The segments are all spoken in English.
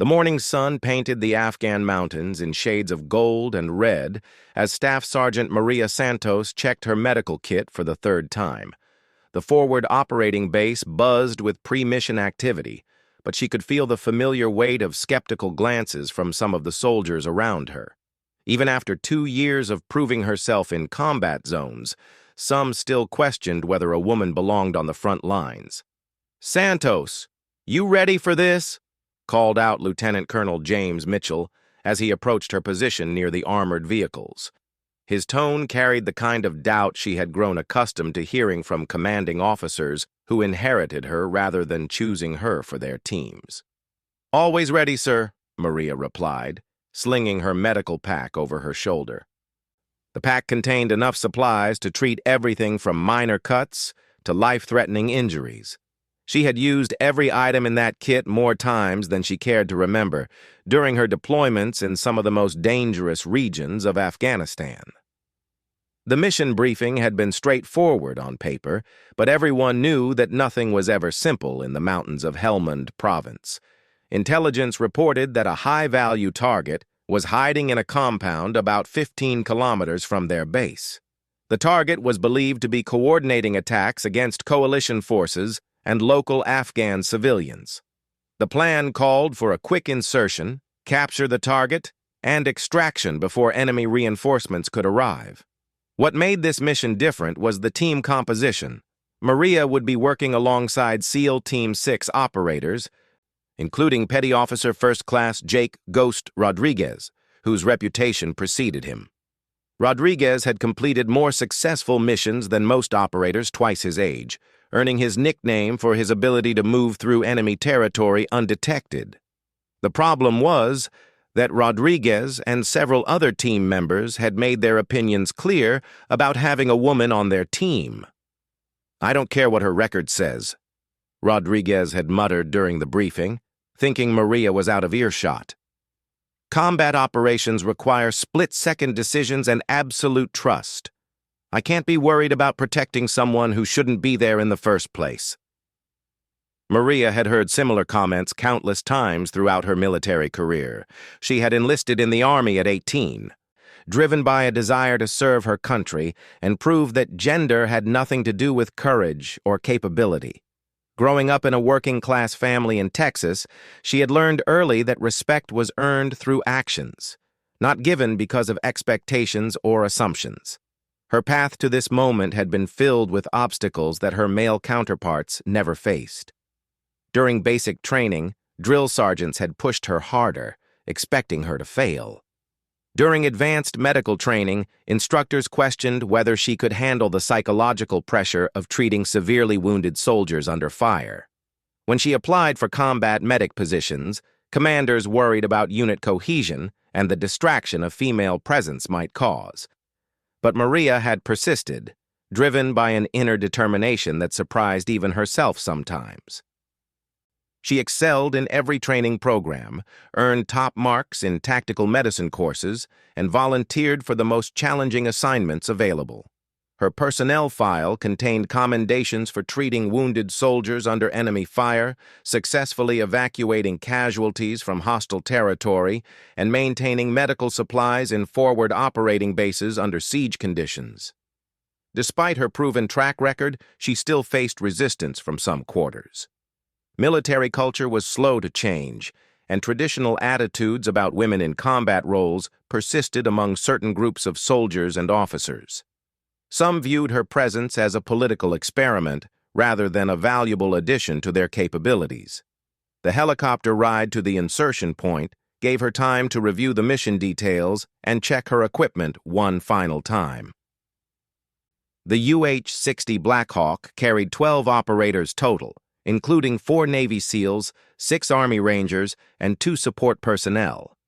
The morning sun painted the Afghan mountains in shades of gold and red as Staff Sergeant Maria Santos checked her medical kit for the third time. The forward operating base buzzed with pre-mission activity, but she could feel the familiar weight of skeptical glances from some of the soldiers around her. Even after 2 years of proving herself in combat zones, some still questioned whether a woman belonged on the front lines. "Santos, you ready for this?" called out Lieutenant Colonel James Mitchell as he approached her position near the armored vehicles. His tone carried the kind of doubt she had grown accustomed to hearing from commanding officers who inherited her rather than choosing her for their teams. "Always ready, sir," Maria replied, slinging her medical pack over her shoulder. The pack contained enough supplies to treat everything from minor cuts to life-threatening injuries. She had used every item in that kit more times than she cared to remember during her deployments in some of the most dangerous regions of Afghanistan. The mission briefing had been straightforward on paper, but everyone knew that nothing was ever simple in the mountains of Helmand Province. Intelligence reported that a high-value target was hiding in a compound about 15 kilometers from their base. The target was believed to be coordinating attacks against coalition forces and local Afghan civilians. The plan called for a quick insertion, capture the target, and extraction before enemy reinforcements could arrive. What made this mission different was the team composition. Maria would be working alongside SEAL Team 6 operators, including Petty Officer First Class Jake "Ghost" Rodriguez, whose reputation preceded him. Rodriguez had completed more successful missions than most operators twice his age, earning his nickname for his ability to move through enemy territory undetected. The problem was that Rodriguez and several other team members had made their opinions clear about having a woman on their team. "I don't care what her record says," Rodriguez had muttered during the briefing, thinking Maria was out of earshot. "Combat operations require split-second decisions and absolute trust. I can't be worried about protecting someone who shouldn't be there in the first place." Maria had heard similar comments countless times throughout her military career. She had enlisted in the Army at 18, driven by a desire to serve her country and prove that gender had nothing to do with courage or capability. Growing up in a working-class family in Texas, she had learned early that respect was earned through actions, not given because of expectations or assumptions. Her path to this moment had been filled with obstacles that her male counterparts never faced. During basic training, drill sergeants had pushed her harder, expecting her to fail. During advanced medical training, instructors questioned whether she could handle the psychological pressure of treating severely wounded soldiers under fire. When she applied for combat medic positions, commanders worried about unit cohesion and the distraction a female presence might cause. But Maria had persisted, driven by an inner determination that surprised even herself sometimes. She excelled in every training program, earned top marks in tactical medicine courses, and volunteered for the most challenging assignments available. Her personnel file contained commendations for treating wounded soldiers under enemy fire, successfully evacuating casualties from hostile territory, and maintaining medical supplies in forward operating bases under siege conditions. Despite her proven track record, she still faced resistance from some quarters. Military culture was slow to change, and traditional attitudes about women in combat roles persisted among certain groups of soldiers and officers. Some viewed her presence as a political experiment rather than a valuable addition to their capabilities. The helicopter ride to the insertion point gave her time to review the mission details and check her equipment one final time. The UH-60 Blackhawk carried 12 operators total, including 4 Navy SEALs, 6 Army Rangers, and 2 support personnel.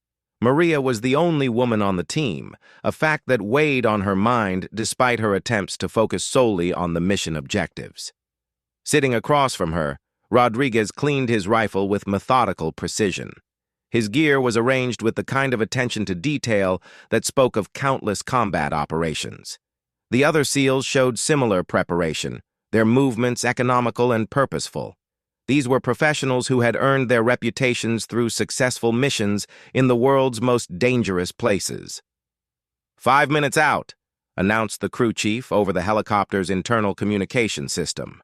Maria was the only woman on the team, a fact that weighed on her mind despite her attempts to focus solely on the mission objectives. Sitting across from her, Rodriguez cleaned his rifle with methodical precision. His gear was arranged with the kind of attention to detail that spoke of countless combat operations. The other SEALs showed similar preparation, their movements economical and purposeful. These were professionals who had earned their reputations through successful missions in the world's most dangerous places. 5 minutes out, announced the crew chief over the helicopter's internal communication system.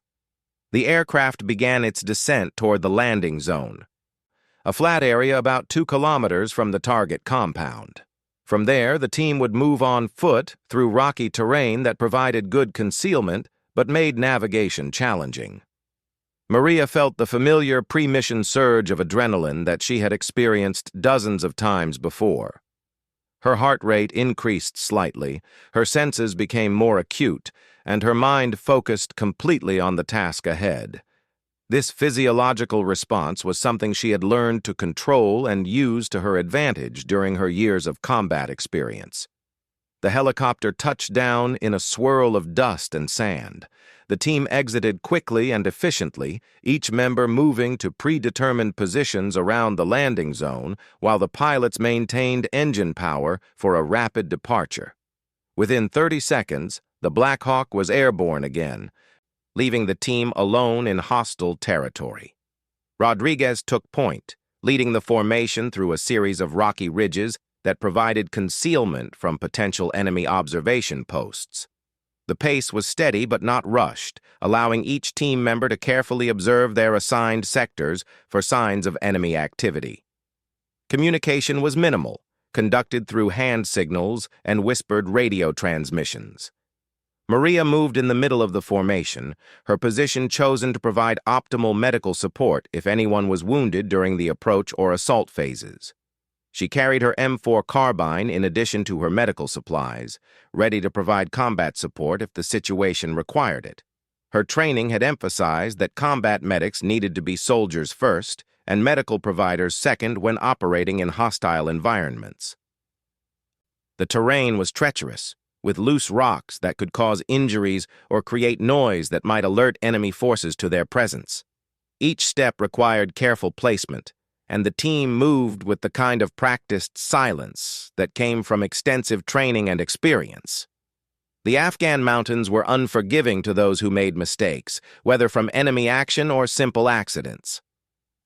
The aircraft began its descent toward the landing zone, a flat area about 2 kilometers from the target compound. From there, the team would move on foot through rocky terrain that provided good concealment but made navigation challenging. Maria felt the familiar pre-mission surge of adrenaline that she had experienced dozens of times before. Her heart rate increased slightly, her senses became more acute, and her mind focused completely on the task ahead. This physiological response was something she had learned to control and use to her advantage during her years of combat experience. The helicopter touched down in a swirl of dust and sand. The team exited quickly and efficiently, each member moving to predetermined positions around the landing zone, while the pilots maintained engine power for a rapid departure. Within 30 seconds, the Black Hawk was airborne again, leaving the team alone in hostile territory. Rodriguez took point, leading the formation through a series of rocky ridges that provided concealment from potential enemy observation posts. The pace was steady but not rushed, allowing each team member to carefully observe their assigned sectors for signs of enemy activity. Communication was minimal, conducted through hand signals and whispered radio transmissions. Maria moved in the middle of the formation, her position chosen to provide optimal medical support if anyone was wounded during the approach or assault phases. She carried her M4 carbine in addition to her medical supplies, ready to provide combat support if the situation required it. Her training had emphasized that combat medics needed to be soldiers first and medical providers second when operating in hostile environments. The terrain was treacherous, with loose rocks that could cause injuries or create noise that might alert enemy forces to their presence. Each step required careful placement, and the team moved with the kind of practiced silence that came from extensive training and experience. The Afghan mountains were unforgiving to those who made mistakes, whether from enemy action or simple accidents.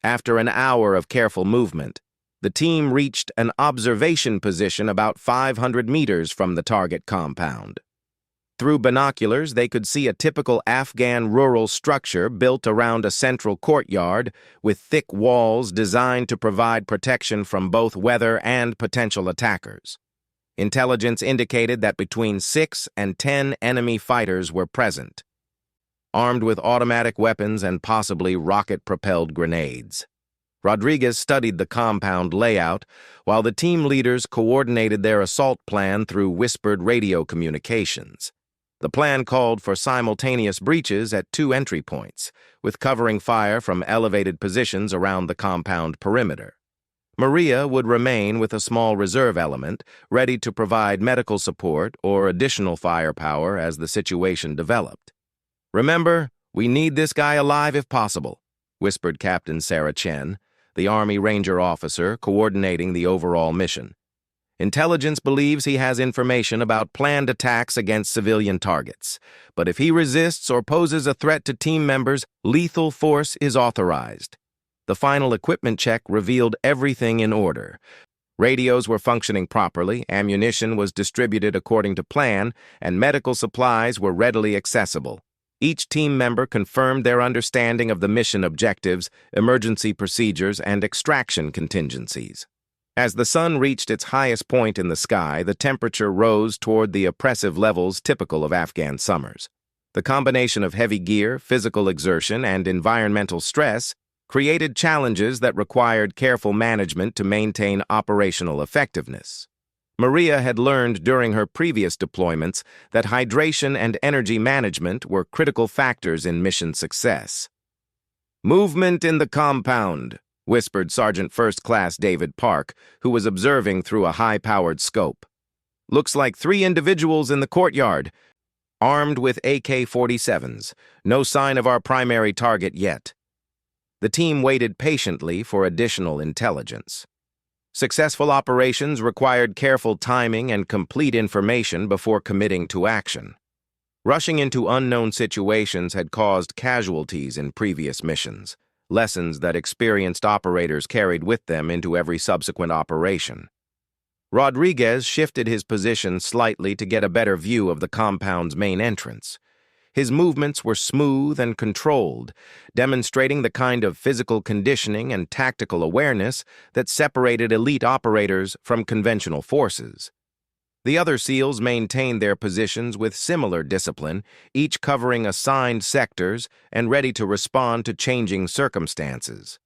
After an hour of careful movement, the team reached an observation position about 500 meters from the target compound. Through binoculars, they could see a typical Afghan rural structure built around a central courtyard with thick walls designed to provide protection from both weather and potential attackers. Intelligence indicated that between 6 and 10 enemy fighters were present, armed with automatic weapons and possibly rocket-propelled grenades. Rodriguez studied the compound layout, while the team leaders coordinated their assault plan through whispered radio communications. The plan called for simultaneous breaches at 2 entry points, with covering fire from elevated positions around the compound perimeter. Maria would remain with a small reserve element, ready to provide medical support or additional firepower as the situation developed. "Remember, we need this guy alive if possible," whispered Captain Sarah Chen, the Army Ranger officer coordinating the overall mission. "Intelligence believes he has information about planned attacks against civilian targets, but if he resists or poses a threat to team members, lethal force is authorized." The final equipment check revealed everything in order. Radios were functioning properly, ammunition was distributed according to plan, and medical supplies were readily accessible. Each team member confirmed their understanding of the mission objectives, emergency procedures, and extraction contingencies. As the sun reached its highest point in the sky, the temperature rose toward the oppressive levels typical of Afghan summers. The combination of heavy gear, physical exertion, and environmental stress created challenges that required careful management to maintain operational effectiveness. Maria had learned during her previous deployments that hydration and energy management were critical factors in mission success. "Movement in the compound," whispered Sergeant First Class David Park, who was observing through a high-powered scope. "Looks like 3 individuals in the courtyard, armed with AK-47s. No sign of our primary target yet." The team waited patiently for additional intelligence. Successful operations required careful timing and complete information before committing to action. Rushing into unknown situations had caused casualties in previous missions. lessons that experienced operators carried with them into every subsequent operation. Rodriguez shifted his position slightly to get a better view of the compound's main entrance. His movements were smooth and controlled, demonstrating the kind of physical conditioning and tactical awareness that separated elite operators from conventional forces. The other SEALs maintained their positions with similar discipline, each covering assigned sectors and ready to respond to changing circumstances.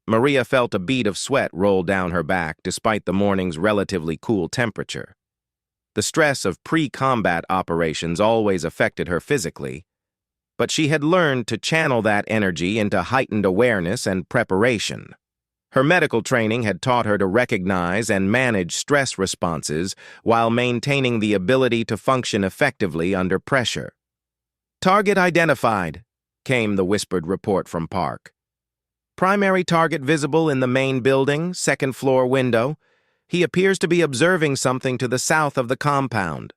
Maria felt a bead of sweat roll down her back despite the morning's relatively cool temperature. The stress of pre-combat operations always affected her physically, but she had learned to channel that energy into heightened awareness and preparation. Her medical training had taught her to recognize and manage stress responses while maintaining the ability to function effectively under pressure. "Target identified," came the whispered report from Park. "Primary target visible in the main building, second-floor window. He appears to be observing something to the south of the compound."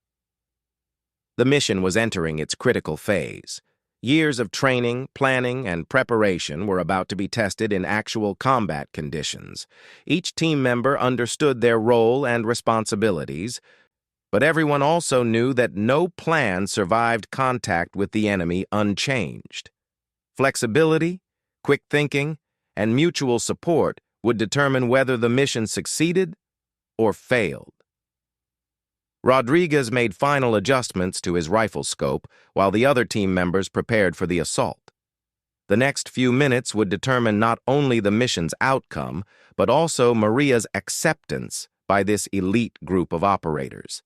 The mission was entering its critical phase. Years of training, planning, and preparation were about to be tested in actual combat conditions. Each team member understood their role and responsibilities, but everyone also knew that no plan survived contact with the enemy unchanged. Flexibility, quick thinking, and mutual support would determine whether the mission succeeded or failed. Rodriguez made final adjustments to his rifle scope while the other team members prepared for the assault. The next few minutes would determine not only the mission's outcome, but also Maria's acceptance by this elite group of operators.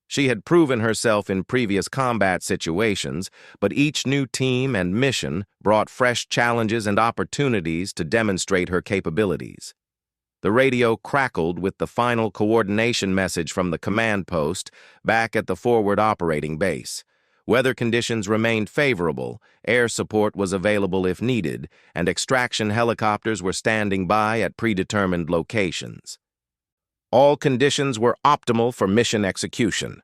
She had proven herself in previous combat situations, but each new team and mission brought fresh challenges and opportunities to demonstrate her capabilities. The radio crackled with the final coordination message from the command post back at the forward operating base. Weather conditions remained favorable, air support was available if needed, and extraction helicopters were standing by at predetermined locations. All conditions were optimal for mission execution.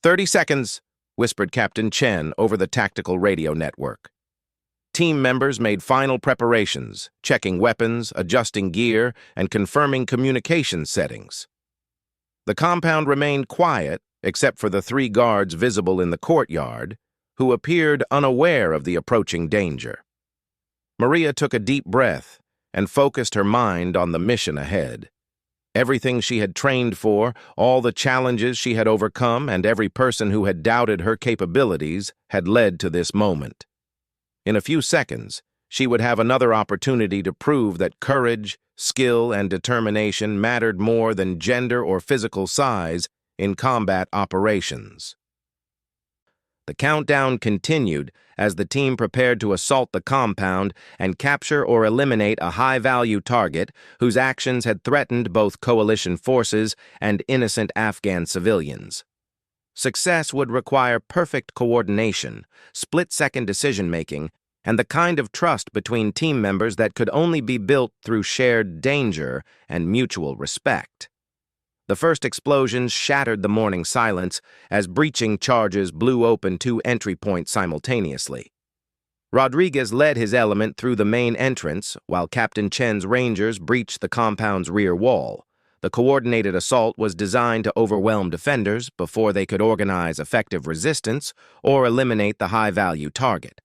30 seconds, whispered Captain Chen over the tactical radio network. Team members made final preparations, checking weapons, adjusting gear, and confirming communication settings. The compound remained quiet, except for the 3 guards visible in the courtyard, who appeared unaware of the approaching danger. Maria took a deep breath and focused her mind on the mission ahead. Everything she had trained for, all the challenges she had overcome, and every person who had doubted her capabilities had led to this moment. In a few seconds, she would have another opportunity to prove that courage, skill, and determination mattered more than gender or physical size in combat operations. The countdown continued as the team prepared to assault the compound and capture or eliminate a high-value target whose actions had threatened both coalition forces and innocent Afghan civilians. Success would require perfect coordination, split-second decision-making, and the kind of trust between team members that could only be built through shared danger and mutual respect. The first explosions shattered the morning silence as breaching charges blew open 2 entry points simultaneously. Rodriguez led his element through the main entrance while Captain Chen's Rangers breached the compound's rear wall. The coordinated assault was designed to overwhelm defenders before they could organize effective resistance or eliminate the high-value target.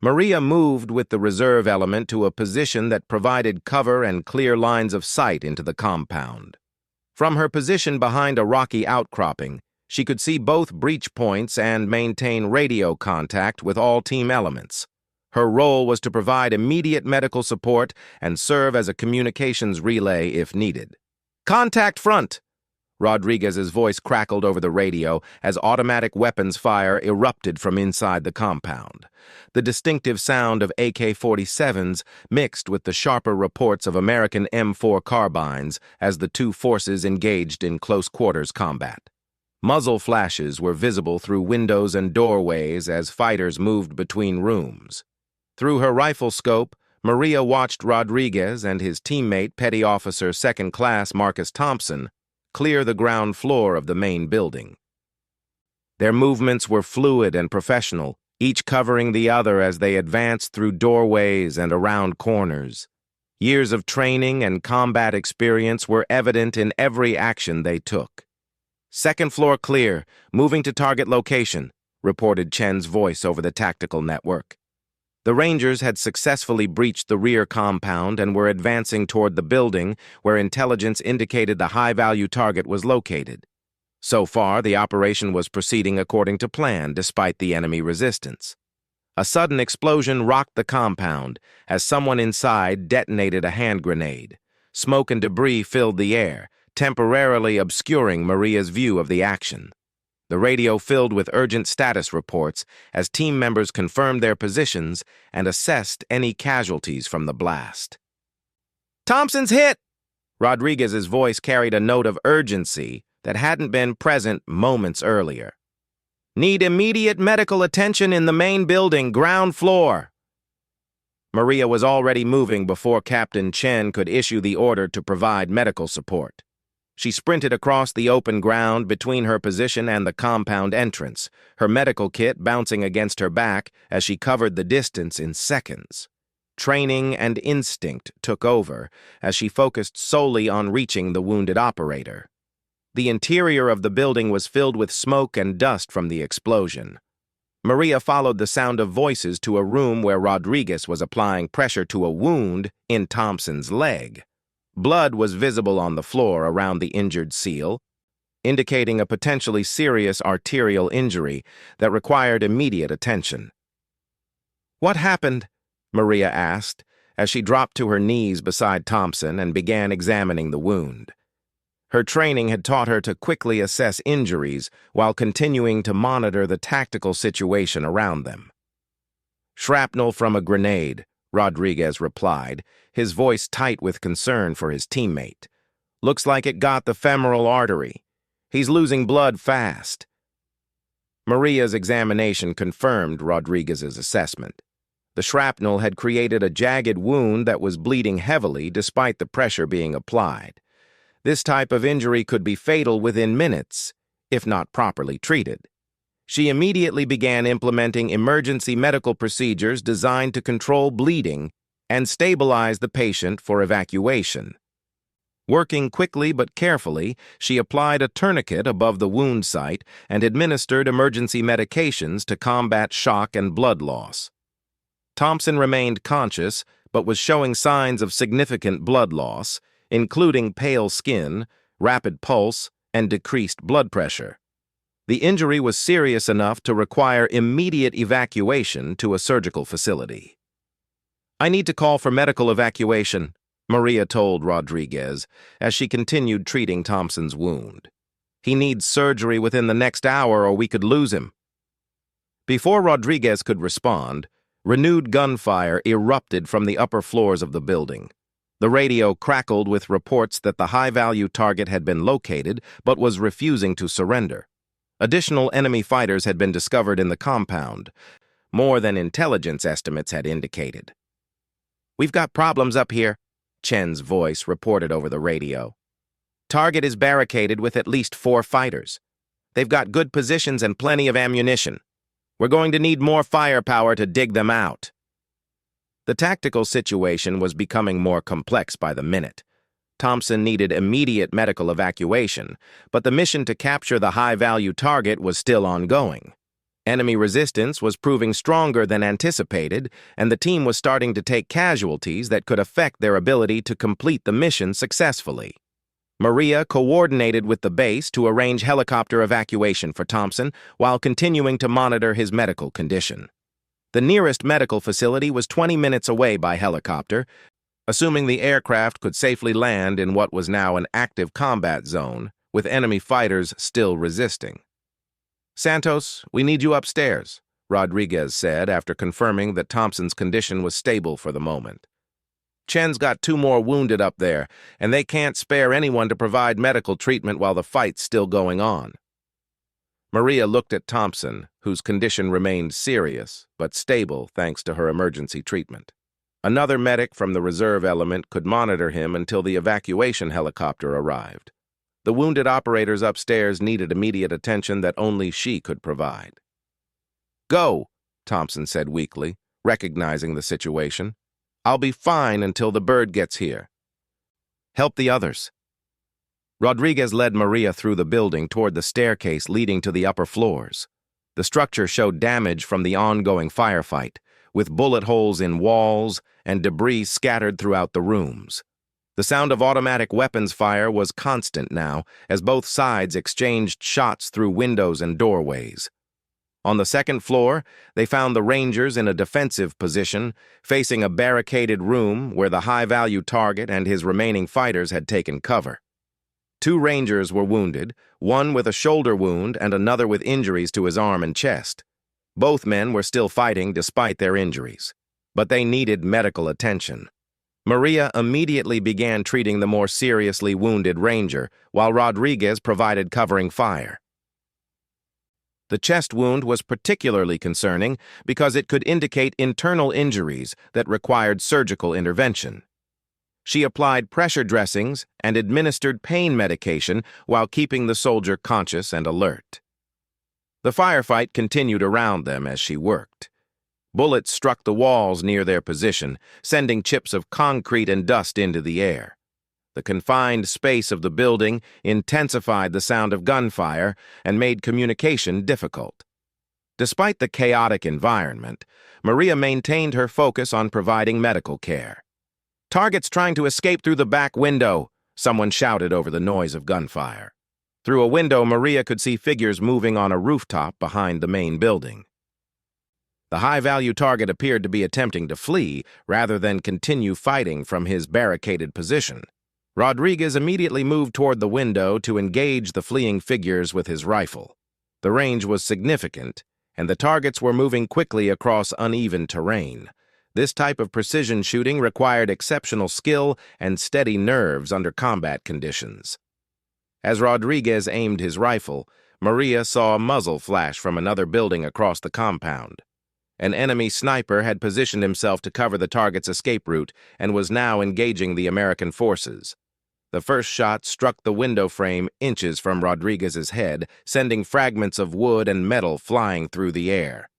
Maria moved with the reserve element to a position that provided cover and clear lines of sight into the compound. From her position behind a rocky outcropping, she could see both breach points and maintain radio contact with all team elements. Her role was to provide immediate medical support and serve as a communications relay if needed. "Contact front!" Rodriguez's voice crackled over the radio as automatic weapons fire erupted from inside the compound. The distinctive sound of AK-47s mixed with the sharper reports of American M4 carbines as the 2 forces engaged in close-quarters combat. Muzzle flashes were visible through windows and doorways as fighters moved between rooms. Through her rifle scope, Maria watched Rodriguez and his teammate, Petty Officer Second Class Marcus Thompson, clear the ground floor of the main building. Their movements were fluid and professional, each covering the other as they advanced through doorways and around corners. Years of training and combat experience were evident in every action they took. "Second floor clear, moving to target location," reported Chen's voice over the tactical network. The Rangers had successfully breached the rear compound and were advancing toward the building where intelligence indicated the high-value target was located. So far, the operation was proceeding according to plan despite the enemy resistance. A sudden explosion rocked the compound as someone inside detonated a hand grenade. Smoke and debris filled the air, temporarily obscuring Maria's view of the action. The radio filled with urgent status reports as team members confirmed their positions and assessed any casualties from the blast. "Thompson's hit!" Rodriguez's voice carried a note of urgency that hadn't been present moments earlier. "Need immediate medical attention in the main building, ground floor." Maria was already moving before Captain Chen could issue the order to provide medical support. She sprinted across the open ground between her position and the compound entrance, her medical kit bouncing against her back as she covered the distance in seconds. Training and instinct took over as she focused solely on reaching the wounded operator. The interior of the building was filled with smoke and dust from the explosion. Maria followed the sound of voices to a room where Rodriguez was applying pressure to a wound in Thompson's leg. Blood was visible on the floor around the injured SEAL, indicating a potentially serious arterial injury that required immediate attention. "What happened?" Maria asked as she dropped to her knees beside Thompson and began examining the wound. Her training had taught her to quickly assess injuries while continuing to monitor the tactical situation around them. "Shrapnel from a grenade," Rodriguez replied, his voice tight with concern for his teammate. "Looks like it got the femoral artery. He's losing blood fast." Maria's examination confirmed Rodriguez's assessment. The shrapnel had created a jagged wound that was bleeding heavily despite the pressure being applied. This type of injury could be fatal within minutes, if not properly treated. She immediately began implementing emergency medical procedures designed to control bleeding and stabilize the patient for evacuation. Working quickly but carefully, she applied a tourniquet above the wound site and administered emergency medications to combat shock and blood loss. Thompson remained conscious but was showing signs of significant blood loss, including pale skin, rapid pulse, and decreased blood pressure. The injury was serious enough to require immediate evacuation to a surgical facility. "I need to call for medical evacuation," Maria told Rodriguez as she continued treating Thompson's wound. "He needs surgery within the next hour or we could lose him." Before Rodriguez could respond, renewed gunfire erupted from the upper floors of the building. The radio crackled with reports that the high-value target had been located but was refusing to surrender. Additional enemy fighters had been discovered in the compound, more than intelligence estimates had indicated. "We've got problems up here," Chen's voice reported over the radio. "Target is barricaded with at least 4 fighters. They've got good positions and plenty of ammunition. We're going to need more firepower to dig them out." The tactical situation was becoming more complex by the minute. Thompson needed immediate medical evacuation, but the mission to capture the high-value target was still ongoing. Enemy resistance was proving stronger than anticipated, and the team was starting to take casualties that could affect their ability to complete the mission successfully. Maria coordinated with the base to arrange helicopter evacuation for Thompson while continuing to monitor his medical condition. The nearest medical facility was 20 minutes away by helicopter, assuming the aircraft could safely land in what was now an active combat zone, with enemy fighters still resisting. "Santos, we need you upstairs," Rodriguez said after confirming that Thompson's condition was stable for the moment. "Chen's got 2 more wounded up there, and they can't spare anyone to provide medical treatment while the fight's still going on." Maria looked at Thompson, whose condition remained serious but stable thanks to her emergency treatment. Another medic from the reserve element could monitor him until the evacuation helicopter arrived. The wounded operators upstairs needed immediate attention that only she could provide. "Go," Thompson said weakly, recognizing the situation. "I'll be fine until the bird gets here." "Help the others." Rodriguez led Maria through the building toward the staircase leading to the upper floors. The structure showed damage from the ongoing firefight, with bullet holes in walls and debris scattered throughout the rooms. The sound of automatic weapons fire was constant now, as both sides exchanged shots through windows and doorways. On the second floor, they found the Rangers in a defensive position, facing a barricaded room where the high-value target and his remaining fighters had taken cover. 2 Rangers were wounded, one with a shoulder wound and another with injuries to his arm and chest. Both men were still fighting despite their injuries, but they needed medical attention. Maria immediately began treating the more seriously wounded Ranger, while Rodriguez provided covering fire. The chest wound was particularly concerning because it could indicate internal injuries that required surgical intervention. She applied pressure dressings and administered pain medication while keeping the soldier conscious and alert. The firefight continued around them as she worked. Bullets struck the walls near their position, sending chips of concrete and dust into the air. The confined space of the building intensified the sound of gunfire and made communication difficult. Despite the chaotic environment, Maria maintained her focus on providing medical care. "Target's trying to escape through the back window," someone shouted over the noise of gunfire. Through a window, Maria could see figures moving on a rooftop behind the main building. The high-value target appeared to be attempting to flee rather than continue fighting from his barricaded position. Rodriguez immediately moved toward the window to engage the fleeing figures with his rifle. The range was significant, and the targets were moving quickly across uneven terrain. This type of precision shooting required exceptional skill and steady nerves under combat conditions. As Rodriguez aimed his rifle, Maria saw a muzzle flash from another building across the compound. An enemy sniper had positioned himself to cover the target's escape route and was now engaging the American forces. The first shot struck the window frame inches from Rodriguez's head, sending fragments of wood and metal flying through the air.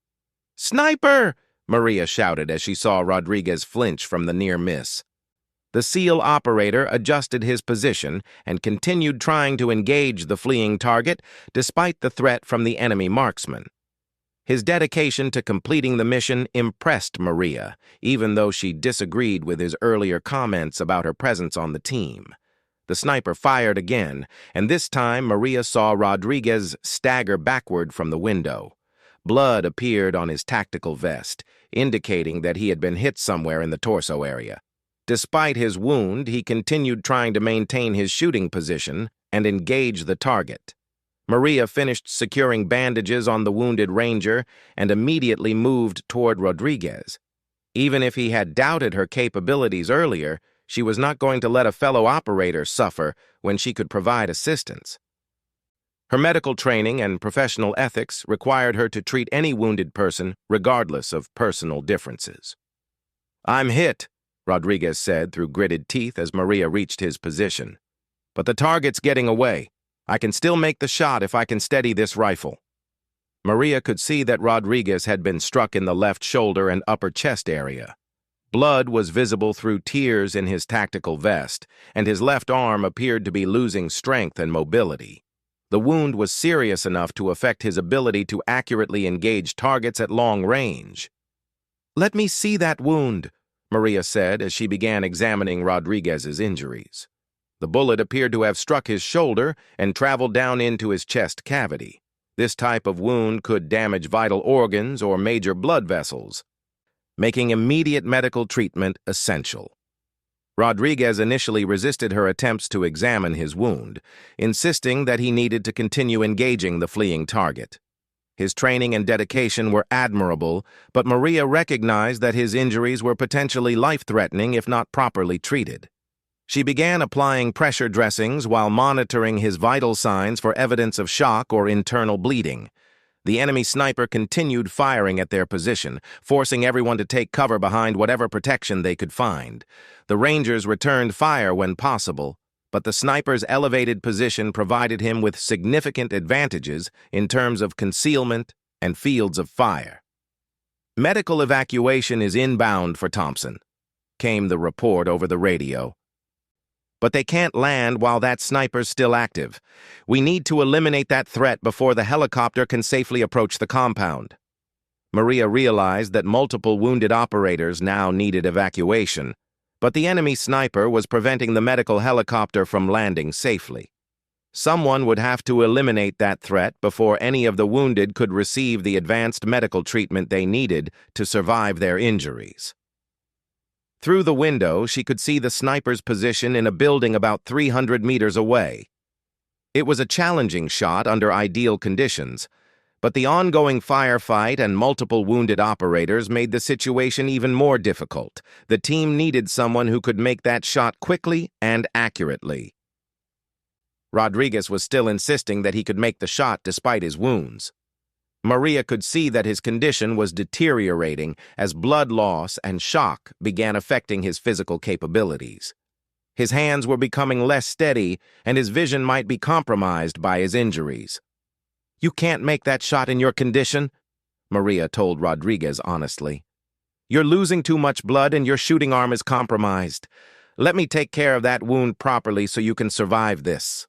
"Sniper!" Maria shouted as she saw Rodriguez flinch from the near miss. The SEAL operator adjusted his position and continued trying to engage the fleeing target despite the threat from the enemy marksman. His dedication to completing the mission impressed Maria, even though she disagreed with his earlier comments about her presence on the team. The sniper fired again, and this time Maria saw Rodriguez stagger backward from the window. Blood appeared on his tactical vest, indicating that he had been hit somewhere in the torso area. Despite his wound, he continued trying to maintain his shooting position and engage the target. Maria finished securing bandages on the wounded Ranger and immediately moved toward Rodriguez. Even if he had doubted her capabilities earlier, she was not going to let a fellow operator suffer when she could provide assistance. Her medical training and professional ethics required her to treat any wounded person regardless of personal differences. "I'm hit," Rodriguez said through gritted teeth as Maria reached his position. "But the target's getting away. I can still make the shot if I can steady this rifle." Maria could see that Rodriguez had been struck in the left shoulder and upper chest area. Blood was visible through tears in his tactical vest, and his left arm appeared to be losing strength and mobility. The wound was serious enough to affect his ability to accurately engage targets at long range. "Let me see that wound," Maria said as she began examining Rodriguez's injuries. The bullet appeared to have struck his shoulder and traveled down into his chest cavity. This type of wound could damage vital organs or major blood vessels, making immediate medical treatment essential. Rodriguez initially resisted her attempts to examine his wound, insisting that he needed to continue engaging the fleeing target. His training and dedication were admirable, but Maria recognized that his injuries were potentially life-threatening if not properly treated. She began applying pressure dressings while monitoring his vital signs for evidence of shock or internal bleeding. The enemy sniper continued firing at their position, forcing everyone to take cover behind whatever protection they could find. The Rangers returned fire when possible, but the sniper's elevated position provided him with significant advantages in terms of concealment and fields of fire. Medical evacuation is inbound for Thompson, came the report over the radio. But they can't land while that sniper's still active. We need to eliminate that threat before the helicopter can safely approach the compound. Maria realized that multiple wounded operators now needed evacuation, but the enemy sniper was preventing the medical helicopter from landing safely. Someone would have to eliminate that threat before any of the wounded could receive the advanced medical treatment they needed to survive their injuries. Through the window, she could see the sniper's position in a building about 300 meters away. It was a challenging shot under ideal conditions, but the ongoing firefight and multiple wounded operators made the situation even more difficult. The team needed someone who could make that shot quickly and accurately. Rodriguez was still insisting that he could make the shot despite his wounds. Maria could see that his condition was deteriorating as blood loss and shock began affecting his physical capabilities. His hands were becoming less steady, and his vision might be compromised by his injuries. "You can't make that shot in your condition," Maria told Rodriguez honestly. "You're losing too much blood and your shooting arm is compromised. Let me take care of that wound properly so you can survive this."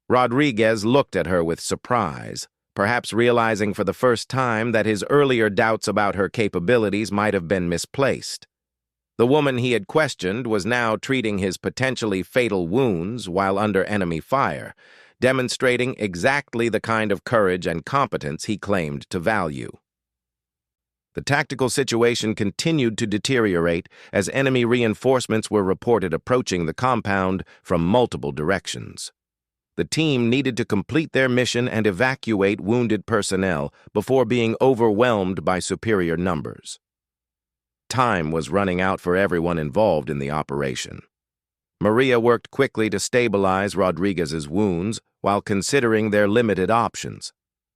Rodriguez looked at her with surprise, perhaps realizing for the first time that his earlier doubts about her capabilities might have been misplaced. The woman he had questioned was now treating his potentially fatal wounds while under enemy fire, demonstrating exactly the kind of courage and competence he claimed to value. The tactical situation continued to deteriorate as enemy reinforcements were reported approaching the compound from multiple directions. The team needed to complete their mission and evacuate wounded personnel before being overwhelmed by superior numbers. Time was running out for everyone involved in the operation. Maria worked quickly to stabilize Rodriguez's wounds while considering their limited options.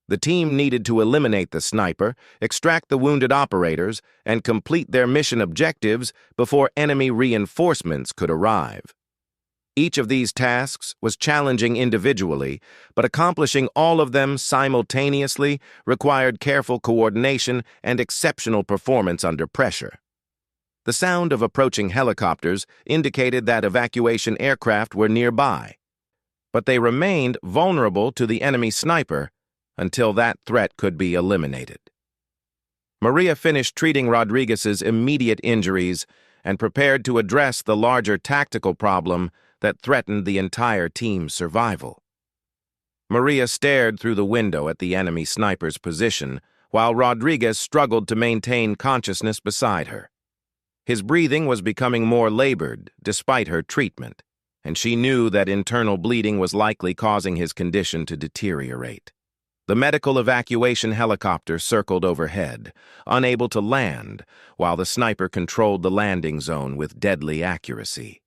The team needed to eliminate the sniper, extract the wounded operators, and complete their mission objectives before enemy reinforcements could arrive. Each of these tasks was challenging individually, but accomplishing all of them simultaneously required careful coordination and exceptional performance under pressure. The sound of approaching helicopters indicated that evacuation aircraft were nearby, but they remained vulnerable to the enemy sniper until that threat could be eliminated. Maria finished treating Rodriguez's immediate injuries and prepared to address the larger tactical problem that threatened the entire team's survival. Maria stared through the window at the enemy sniper's position, while Rodriguez struggled to maintain consciousness beside her. His breathing was becoming more labored despite her treatment, and she knew that internal bleeding was likely causing his condition to deteriorate. The medical evacuation helicopter circled overhead, unable to land, while the sniper controlled the landing zone with deadly accuracy.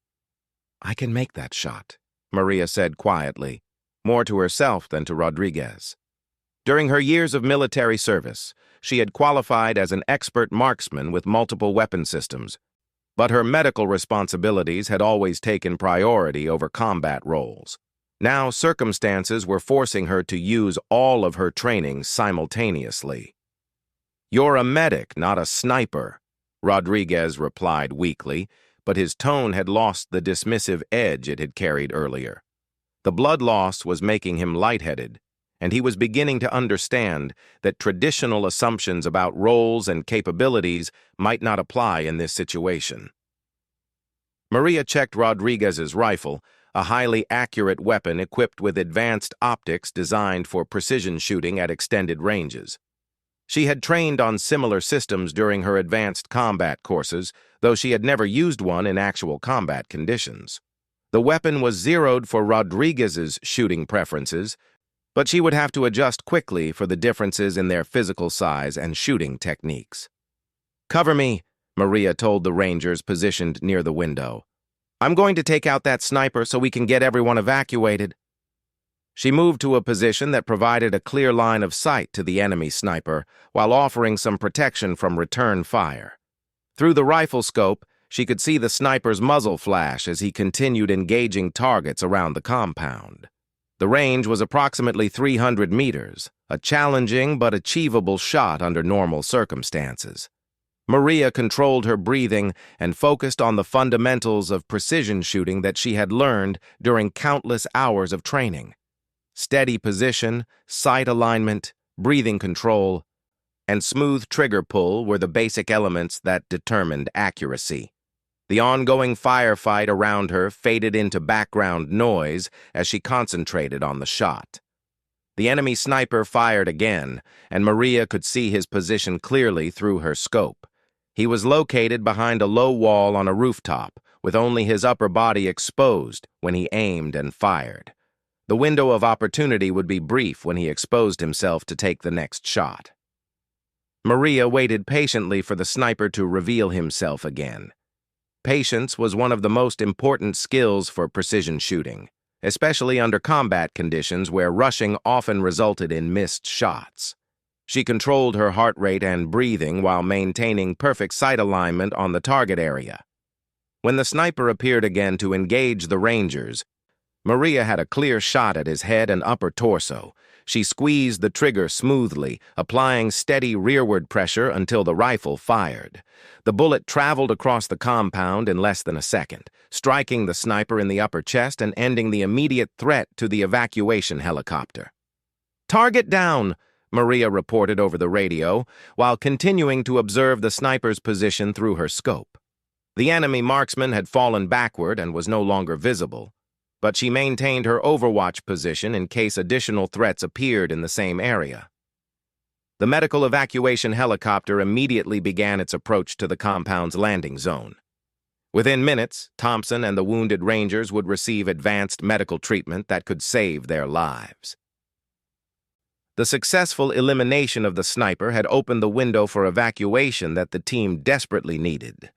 "I can make that shot," Maria said quietly, more to herself than to Rodriguez. During her years of military service, she had qualified as an expert marksman with multiple weapon systems, but her medical responsibilities had always taken priority over combat roles. Now circumstances were forcing her to use all of her training simultaneously. "You're a medic, not a sniper," Rodriguez replied weakly, but his tone had lost the dismissive edge it had carried earlier. The blood loss was making him lightheaded, and he was beginning to understand that traditional assumptions about roles and capabilities might not apply in this situation. Maria checked Rodriguez's rifle, a highly accurate weapon equipped with advanced optics designed for precision shooting at extended ranges. She had trained on similar systems during her advanced combat courses, though she had never used one in actual combat conditions. The weapon was zeroed for Rodriguez's shooting preferences, but she would have to adjust quickly for the differences in their physical size and shooting techniques. "Cover me," Maria told the Rangers positioned near the window. "I'm going to take out that sniper so we can get everyone evacuated." She moved to a position that provided a clear line of sight to the enemy sniper, while offering some protection from return fire. Through the rifle scope, she could see the sniper's muzzle flash as he continued engaging targets around the compound. The range was approximately 300 meters, a challenging but achievable shot under normal circumstances. Maria controlled her breathing and focused on the fundamentals of precision shooting that she had learned during countless hours of training. Steady position, sight alignment, breathing control, and smooth trigger pull were the basic elements that determined accuracy. The ongoing firefight around her faded into background noise as she concentrated on the shot. The enemy sniper fired again, and Maria could see his position clearly through her scope. He was located behind a low wall on a rooftop, with only his upper body exposed when he aimed and fired. The window of opportunity would be brief when he exposed himself to take the next shot. Maria waited patiently for the sniper to reveal himself again. Patience was one of the most important skills for precision shooting, especially under combat conditions where rushing often resulted in missed shots. She controlled her heart rate and breathing while maintaining perfect sight alignment on the target area. When the sniper appeared again to engage the Rangers, Maria had a clear shot at his head and upper torso. She squeezed the trigger smoothly, applying steady rearward pressure until the rifle fired. The bullet traveled across the compound in less than a second, striking the sniper in the upper chest and ending the immediate threat to the evacuation helicopter. "Target down," Maria reported over the radio, while continuing to observe the sniper's position through her scope. The enemy marksman had fallen backward and was no longer visible, but she maintained her overwatch position in case additional threats appeared in the same area. The medical evacuation helicopter immediately began its approach to the compound's landing zone. Within minutes, Thompson and the wounded Rangers would receive advanced medical treatment that could save their lives. The successful elimination of the sniper had opened the window for evacuation that the team desperately needed.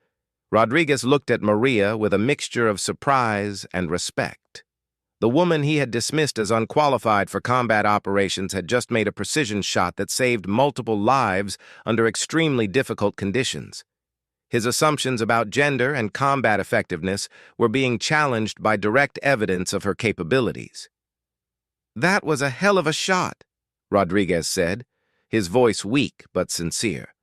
Rodriguez looked at Maria with a mixture of surprise and respect. The woman he had dismissed as unqualified for combat operations had just made a precision shot that saved multiple lives under extremely difficult conditions. His assumptions about gender and combat effectiveness were being challenged by direct evidence of her capabilities. "That was a hell of a shot," Rodriguez said, his voice weak but sincere.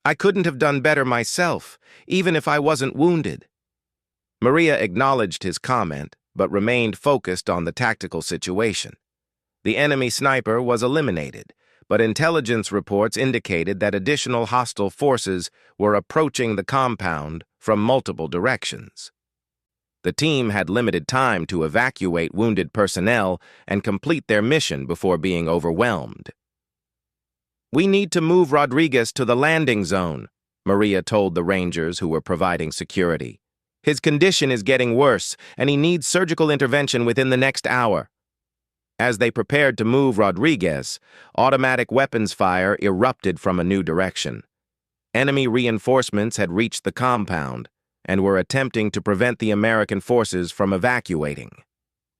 "I couldn't have done better myself, even if I wasn't wounded." Maria acknowledged his comment, but remained focused on the tactical situation. The enemy sniper was eliminated, but intelligence reports indicated that additional hostile forces were approaching the compound from multiple directions. The team had limited time to evacuate wounded personnel and complete their mission before being overwhelmed. "We need to move Rodriguez to the landing zone," Maria told the Rangers who were providing security. "His condition is getting worse, and he needs surgical intervention within the next hour." As they prepared to move Rodriguez, automatic weapons fire erupted from a new direction. Enemy reinforcements had reached the compound and were attempting to prevent the American forces from evacuating.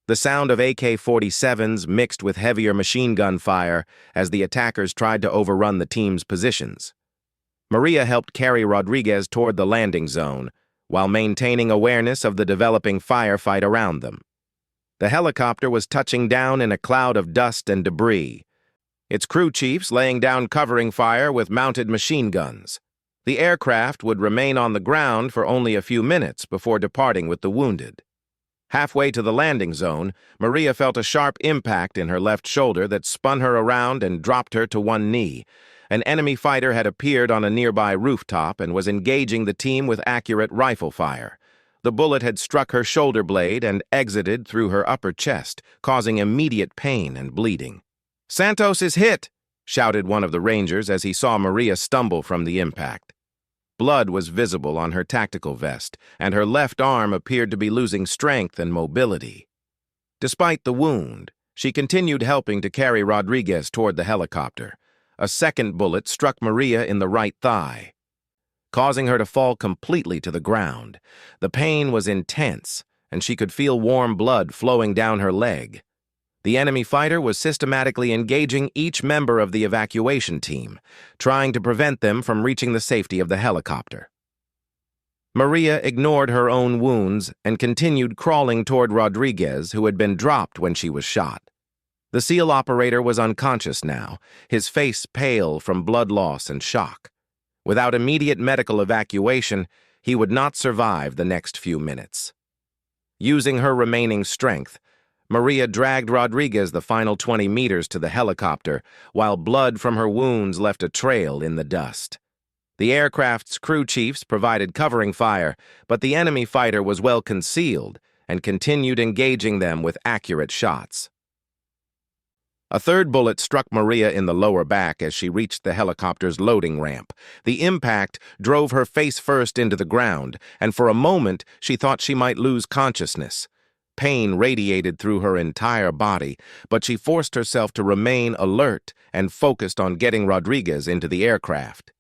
The sound of AK-47s mixed with heavier machine gun fire as the attackers tried to overrun the team's positions. Maria helped carry Rodriguez toward the landing zone, while maintaining awareness of the developing firefight around them. The helicopter was touching down in a cloud of dust and debris, its crew chiefs laying down covering fire with mounted machine guns. The aircraft would remain on the ground for only a few minutes before departing with the wounded. Halfway to the landing zone, Maria felt a sharp impact in her left shoulder that spun her around and dropped her to one knee. An enemy fighter had appeared on a nearby rooftop and was engaging the team with accurate rifle fire. The bullet had struck her shoulder blade and exited through her upper chest, causing immediate pain and bleeding. "Santos is hit!" shouted one of the Rangers as he saw Maria stumble from the impact. Blood was visible on her tactical vest, and her left arm appeared to be losing strength and mobility. Despite the wound, she continued helping to carry Rodriguez toward the helicopter. A second bullet struck Maria in the right thigh, causing her to fall completely to the ground. The pain was intense, and she could feel warm blood flowing down her leg. The enemy fighter was systematically engaging each member of the evacuation team, trying to prevent them from reaching the safety of the helicopter. Maria ignored her own wounds and continued crawling toward Rodriguez, who had been dropped when she was shot. The SEAL operator was unconscious now, his face pale from blood loss and shock. Without immediate medical evacuation, he would not survive the next few minutes. Using her remaining strength, Maria dragged Rodriguez the final 20 meters to the helicopter, while blood from her wounds left a trail in the dust. The aircraft's crew chiefs provided covering fire, but the enemy fighter was well concealed and continued engaging them with accurate shots. A third bullet struck Maria in the lower back as she reached the helicopter's loading ramp. The impact drove her face first into the ground, and for a moment she thought she might lose consciousness. Pain radiated through her entire body, but she forced herself to remain alert and focused on getting Rodriguez into the aircraft.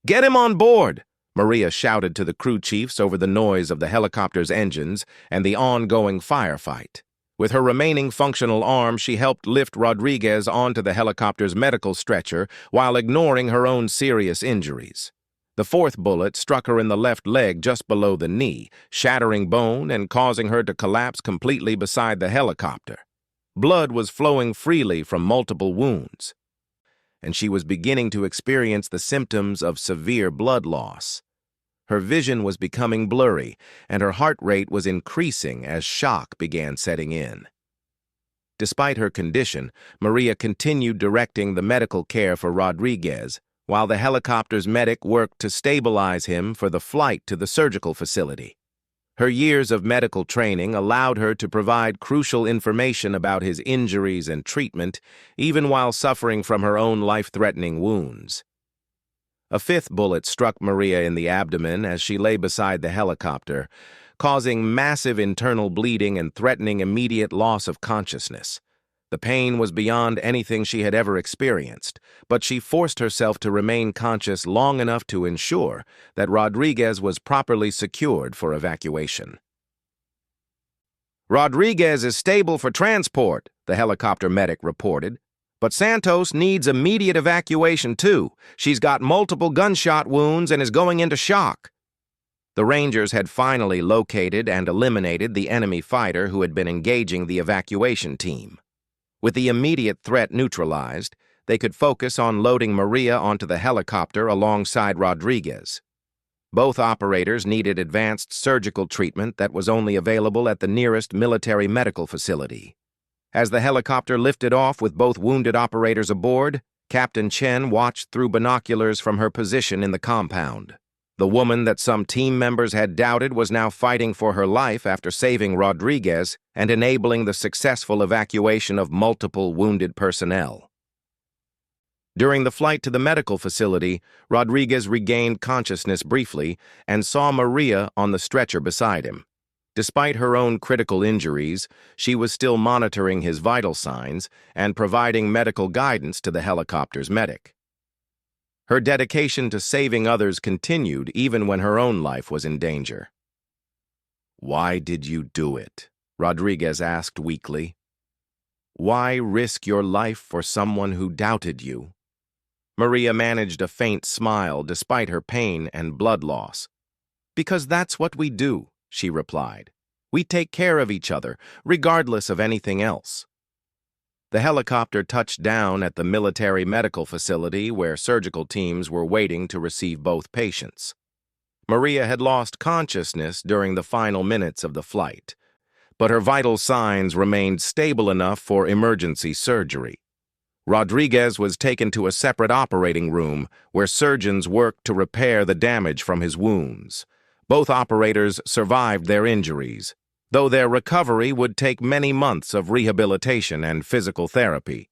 "Get him on board!" Maria shouted to the crew chiefs over the noise of the helicopter's engines and the ongoing firefight. With her remaining functional arm, she helped lift Rodriguez onto the helicopter's medical stretcher while ignoring her own serious injuries. The fourth bullet struck her in the left leg just below the knee, shattering bone and causing her to collapse completely beside the helicopter. Blood was flowing freely from multiple wounds, and she was beginning to experience the symptoms of severe blood loss. Her vision was becoming blurry, and her heart rate was increasing as shock began setting in. Despite her condition, Maria continued directing the medical care for Rodriguez, while the helicopter's medic worked to stabilize him for the flight to the surgical facility. Her years of medical training allowed her to provide crucial information about his injuries and treatment, even while suffering from her own life-threatening wounds. A fifth bullet struck Maria in the abdomen as she lay beside the helicopter, causing massive internal bleeding and threatening immediate loss of consciousness. The pain was beyond anything she had ever experienced, but she forced herself to remain conscious long enough to ensure that Rodriguez was properly secured for evacuation. "Rodriguez is stable for transport," the helicopter medic reported. "But Santos needs immediate evacuation, too. She's got multiple gunshot wounds and is going into shock." The Rangers had finally located and eliminated the enemy fighter who had been engaging the evacuation team. With the immediate threat neutralized, they could focus on loading Maria onto the helicopter alongside Rodriguez. Both operators needed advanced surgical treatment that was only available at the nearest military medical facility. As the helicopter lifted off with both wounded operators aboard, Captain Chen watched through binoculars from her position in the compound. The woman that some team members had doubted was now fighting for her life after saving Rodriguez and enabling the successful evacuation of multiple wounded personnel. During the flight to the medical facility, Rodriguez regained consciousness briefly and saw Maria on the stretcher beside him. Despite her own critical injuries, she was still monitoring his vital signs and providing medical guidance to the helicopter's medic. Her dedication to saving others continued even when her own life was in danger. "Why did you do it?" Rodriguez asked weakly. "Why risk your life for someone who doubted you?" Maria managed a faint smile despite her pain and blood loss. "Because that's what we do," she replied. "We take care of each other, regardless of anything else." The helicopter touched down at the military medical facility where surgical teams were waiting to receive both patients. Maria had lost consciousness during the final minutes of the flight, but her vital signs remained stable enough for emergency surgery. Rodriguez was taken to a separate operating room where surgeons worked to repair the damage from his wounds. Both operators survived their injuries, though their recovery would take many months of rehabilitation and physical therapy.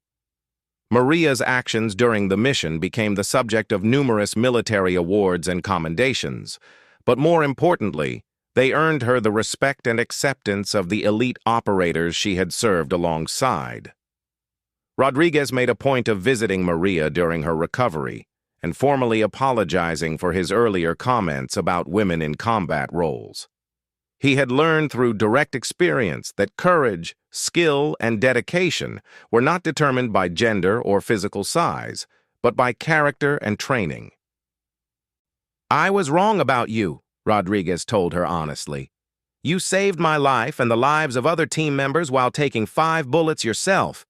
Maria's actions during the mission became the subject of numerous military awards and commendations, but more importantly, they earned her the respect and acceptance of the elite operators she had served alongside. Rodriguez made a point of visiting Maria during her recovery and formally apologizing for his earlier comments about women in combat roles. He had learned through direct experience that courage, skill, and dedication were not determined by gender or physical size, but by character and training. "I was wrong about you," Rodriguez told her honestly. "You saved my life and the lives of other team members while taking 5 bullets yourself.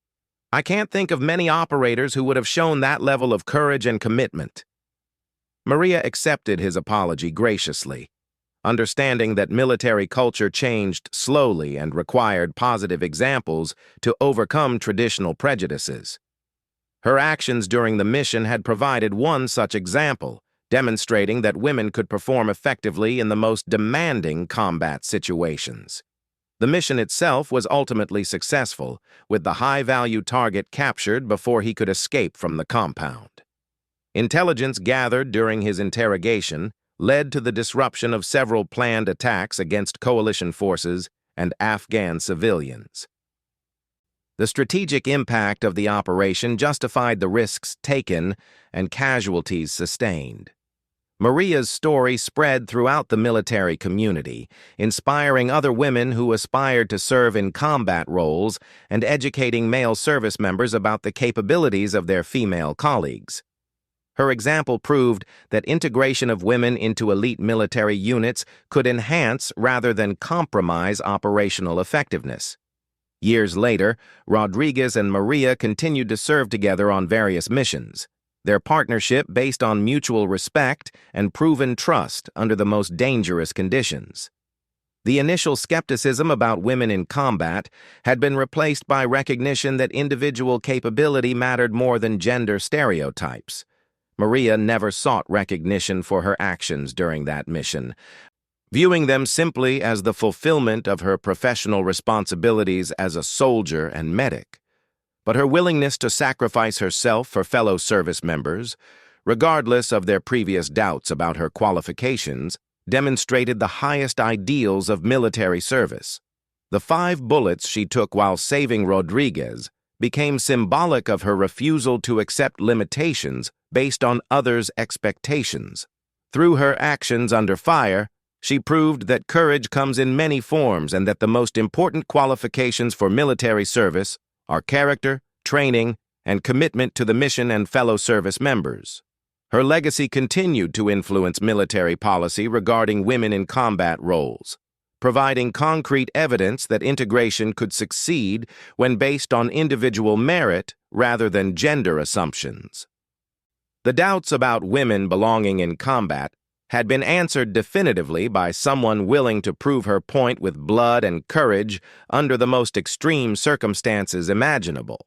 I can't think of many operators who would have shown that level of courage and commitment." Maria accepted his apology graciously, understanding that military culture changed slowly and required positive examples to overcome traditional prejudices. Her actions during the mission had provided one such example, demonstrating that women could perform effectively in the most demanding combat situations. The mission itself was ultimately successful, with the high-value target captured before he could escape from the compound. Intelligence gathered during his interrogation led to the disruption of several planned attacks against coalition forces and Afghan civilians. The strategic impact of the operation justified the risks taken and casualties sustained. Maria's story spread throughout the military community, inspiring other women who aspired to serve in combat roles and educating male service members about the capabilities of their female colleagues. Her example proved that integration of women into elite military units could enhance rather than compromise operational effectiveness. Years later, Rodriguez and Maria continued to serve together on various missions, their partnership based on mutual respect and proven trust under the most dangerous conditions. The initial skepticism about women in combat had been replaced by recognition that individual capability mattered more than gender stereotypes. Maria never sought recognition for her actions during that mission, viewing them simply as the fulfillment of her professional responsibilities as a soldier and medic. But her willingness to sacrifice herself for fellow service members, regardless of their previous doubts about her qualifications, demonstrated the highest ideals of military service. The 5 bullets she took while saving Rodriguez became symbolic of her refusal to accept limitations based on others' expectations. Through her actions under fire, she proved that courage comes in many forms and that the most important qualifications for military service are character, training, and commitment to the mission and fellow service members. Her legacy continued to influence military policy regarding women in combat roles, providing concrete evidence that integration could succeed when based on individual merit rather than gender assumptions. The doubts about women belonging in combat had been answered definitively by someone willing to prove her point with blood and courage under the most extreme circumstances imaginable.